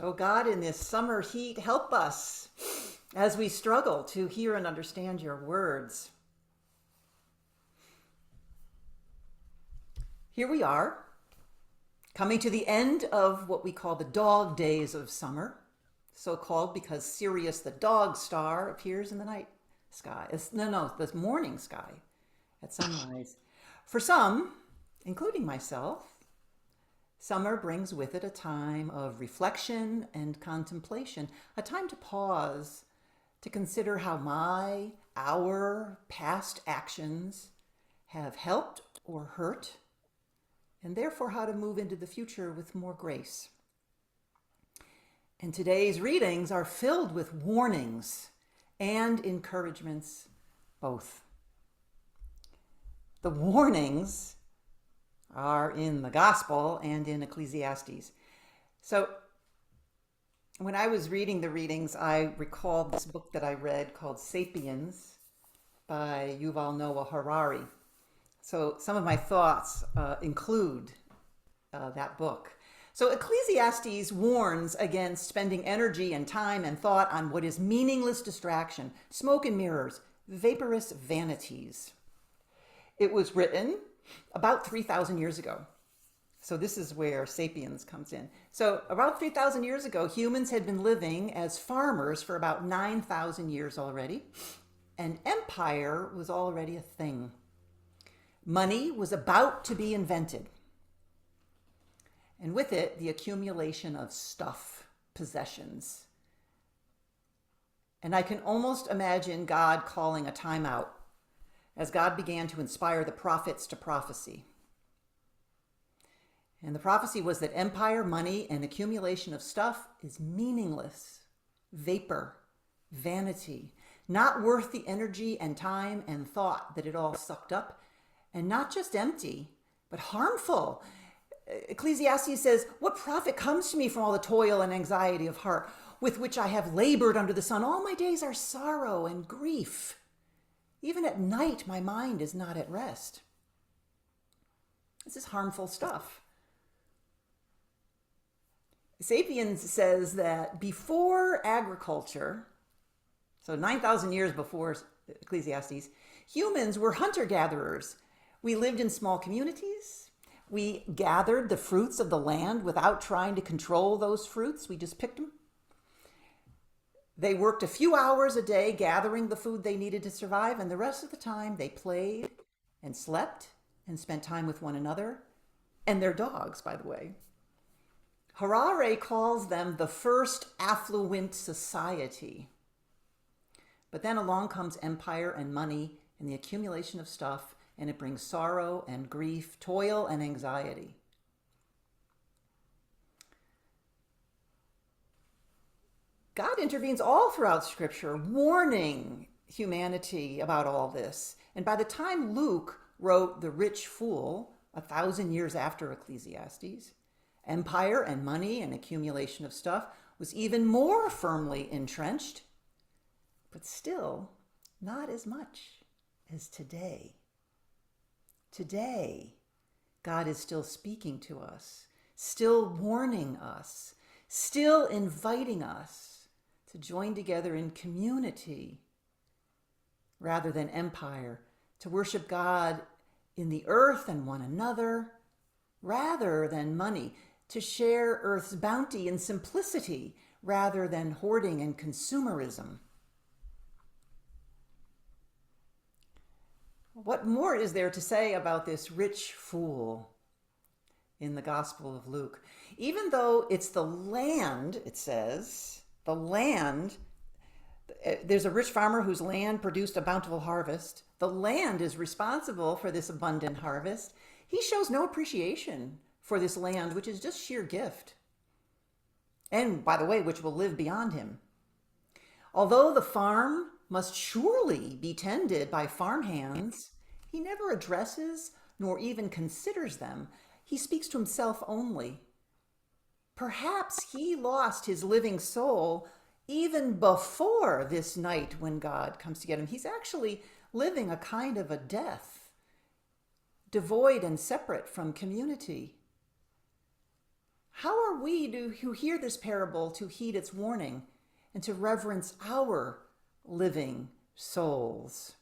Oh God, in this summer heat, help us as we struggle to hear and understand your words. Here we are, coming to the end of what we call the dog days of summer, so called because Sirius, the dog star, appears in the night sky. The morning sky at sunrise. For some, including myself, summer brings with it a time of reflection and contemplation, a time to pause, to consider how our past actions have helped or hurt, and therefore how to move into the future with more grace. And today's readings are filled with warnings and encouragements both. The warnings are in the Gospel and in Ecclesiastes. So when I was reading the readings, I recalled this book that I read called Sapiens by Yuval Noah Harari. So some of my thoughts include that book. So Ecclesiastes warns against spending energy and time and thought on what is meaningless distraction, smoke and mirrors, vaporous vanities. It was written about 3,000 years ago. So this is where Sapiens comes in. So about 3,000 years ago, humans had been living as farmers for about 9,000 years already, and empire was already a thing. Money was about to be invented, and with it, the accumulation of stuff, possessions. And I can almost imagine God calling a timeout as God began to inspire the prophets to prophecy. And the prophecy was that empire, money, and accumulation of stuff is meaningless, vapor, vanity, not worth the energy and time and thought that it all sucked up, and not just empty, but harmful. Ecclesiastes says, "What profit comes to me from all the toil and anxiety of heart with which I have labored under the sun? All my days are sorrow and grief. Even at night, my mind is not at rest." This is harmful stuff. Sapiens says that before agriculture, so 9,000 years before Ecclesiastes, humans were hunter-gatherers. We lived in small communities. We gathered the fruits of the land without trying to control those fruits. We just picked them. They worked a few hours a day gathering the food they needed to survive, and the rest of the time they played and slept and spent time with one another and their dogs, by the way. Harari calls them the first affluent society. But then along comes empire and money and the accumulation of stuff, and it brings sorrow and grief, toil and anxiety. God intervenes all throughout Scripture, warning humanity about all this. And by the time Luke wrote The Rich Fool, 1,000 years after Ecclesiastes, empire and money and accumulation of stuff was even more firmly entrenched, but still not as much as today. Today, God is still speaking to us, still warning us, still inviting us to join together in community rather than empire, to worship God in the earth and one another rather than money, to share earth's bounty and simplicity rather than hoarding and consumerism. What more is there to say about this rich fool in the Gospel of Luke? Even though it's the land, it says, the land, there's a rich farmer whose land produced a bountiful harvest. The land is responsible for this abundant harvest. He shows no appreciation for this land, which is just sheer gift. And, by the way, which will live beyond him. Although the farm must surely be tended by farmhands, he never addresses nor even considers them. He speaks to himself only. Perhaps he lost his living soul even before this night when God comes to get him. He's actually living a kind of a death, devoid and separate from community. How are we who hear this parable to heed its warning and to reverence our living souls?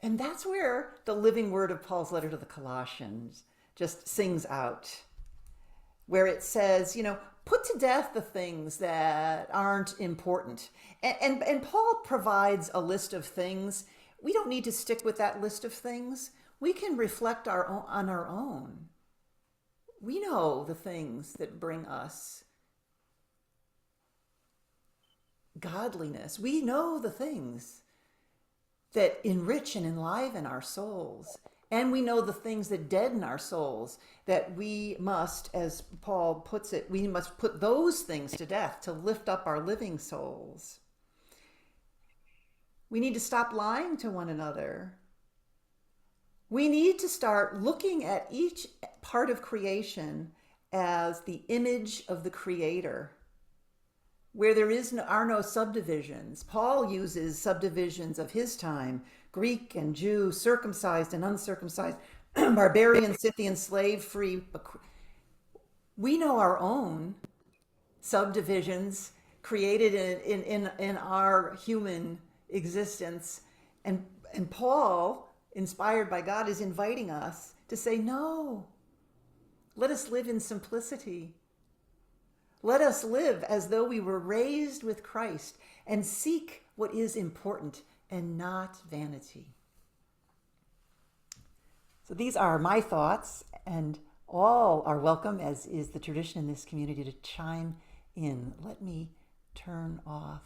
And that's where the living word of Paul's letter to the Colossians just sings out, where it says, put to death the things that aren't important. And Paul provides a list of things. We don't need to stick with that list of things. We can reflect on our own. We know the things that bring us godliness. We know the things that enrich and enliven our souls. And we know the things that deaden our souls, that we must, as Paul puts it, we must put those things to death to lift up our living souls. We need to stop lying to one another. We need to start looking at each part of creation as the image of the Creator, where there are no subdivisions. Paul uses subdivisions of his time: Greek and Jew, circumcised and uncircumcised, barbarian, Scythian, slave, free. We know our own subdivisions created in our human existence. And Paul, inspired by God, is inviting us to say, no, let us live in simplicity. Let us live as though we were raised with Christ and seek what is important and not vanity. So these are my thoughts, and all are welcome, as is the tradition in this community, to chime in. Let me turn off